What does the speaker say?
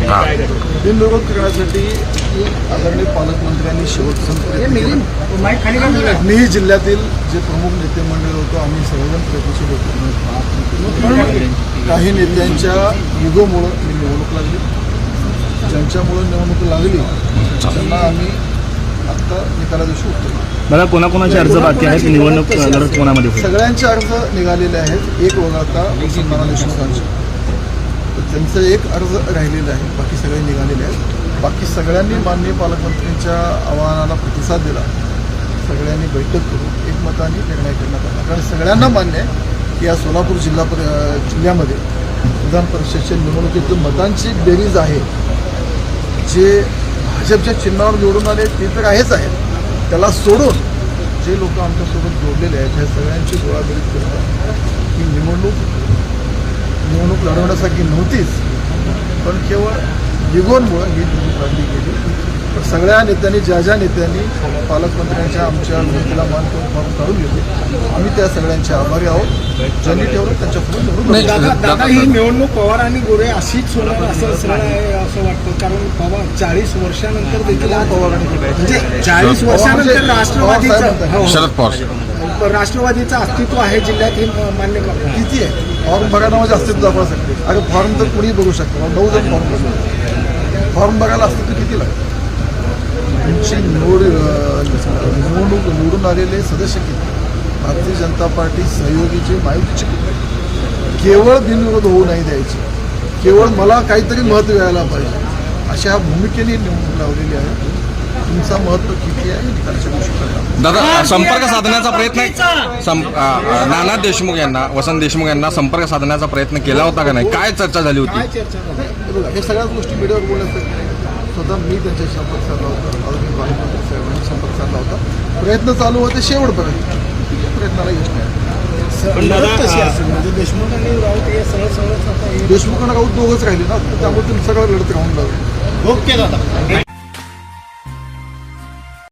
बिनविरोध करण्यासाठी आदरणीय पालकमंत्र्यांनी शेवटपर्यंत मीही जिल्ह्यातील जे प्रमुख नेते मंडळ होतो आम्ही सर्वजण प्रयत्नशील होतो. काही नेत्यांच्या युगोमुळं ही निवडणूक लागली. ज्यांच्यामुळं निवडणूक लागली त्यांना आम्ही आत्ता निकाला दिवशी उत्तर. मला कोणाकोणाचे अर्ज बाकी आहेत निवडणूक लढत कोणामध्ये? सगळ्यांचे अर्ज निघालेले आहेत. एक वगळता नाना देशमुखांचे त्यांचं एक अर्ज राहिलेला आहे. बाकी सगळे निघालेले आहेत. बाकी सगळ्यांनी माननीय पालकमंत्र्यांच्या आवाहनाला प्रतिसाद दिला. सगळ्यांनी बैठक करून एकमताने निर्णय करण्यात आला. कारण सगळ्यांना मान्य आहे की या सोलापूर जिल्ह्यामध्ये विधान परिषदेच्या निवडणुकीत मतांची बेरीज आहे. जे भाजपच्या चिन्हावर निवडून आले ते तर आहेच आहेत. त्याला सोडून जे लोक आमच्यासोबत जोडलेले आहेत ह्या सगळ्यांची गोळाबेरीज करतात. ही निवडणूक लढवण्यासाठी नव्हतीच, पण केवळ निगोनमुळं ही निवडणूक लढली गेली. तर सगळ्या नेत्यांनी ज्या नेत्यांनी पालकमंत्र्यांच्या आमच्या विनंतीला मान करून फॉर्म काढून घेतले आम्ही त्या सगळ्यांचे आभारी आहोत. ज्यांनी ठेवलं त्यांच्याकडून निवडून. दादा ही निवडणूक पवार आणि गोरे अशीच होणार असं असं वाटतं. कारण पवार 40 वर्षानंतर देखील म्हणजे 40 वर्षानंतर शरद पवार राष्ट्रवादीचं अस्तित्व आहे जिल्ह्यात हे मान्य करतो. किती आहे फॉर्म बघायला म्हणजे अस्तित्व दाखवा शकते. अरे फॉर्म तर कुणी बघू शकतो. 9 जण फॉर्म बघायला अस्तित्व किती लागतं? तुमची निवडून आलेले सदस्य किती? भारतीय जनता पार्टी सहयोगीचे महायुतीचे किती? केवळ बिनविरोध होऊ नाही द्यायचे. केवळ मला काहीतरी महत्त्व यायला पाहिजे अशा भूमिकेने निवडणूक लावलेली आहे. तुमचा महत्त्व किती आहे निकालच्या गोष्टी करणार. दादा संपर्क साधण्याचा प्रयत्न नाना देशमुख यांना वसंत देशमुख यांना संपर्क साधण्याचा प्रयत्न केला होता का नाही? काय चर्चा झाली होती? बघा हे सगळ्याच गोष्टी मीडियावर बोलण्यासाठी स्वतः मी त्यांच्या संपर्क साधला होता. आदरणीय पालकमंत्री साहेबांनी संपर्क साधला होता. प्रयत्न चालू होते शेवटपर्यंत. प्रयत्नाला यश नाही. म्हणजे देशमुख आणि राऊत हे सरळ देशमुखांना राऊत दोघंच राहिले ना त्यामुळे तुम्ही सगळं लढत राहून लागलं. ओके दादा.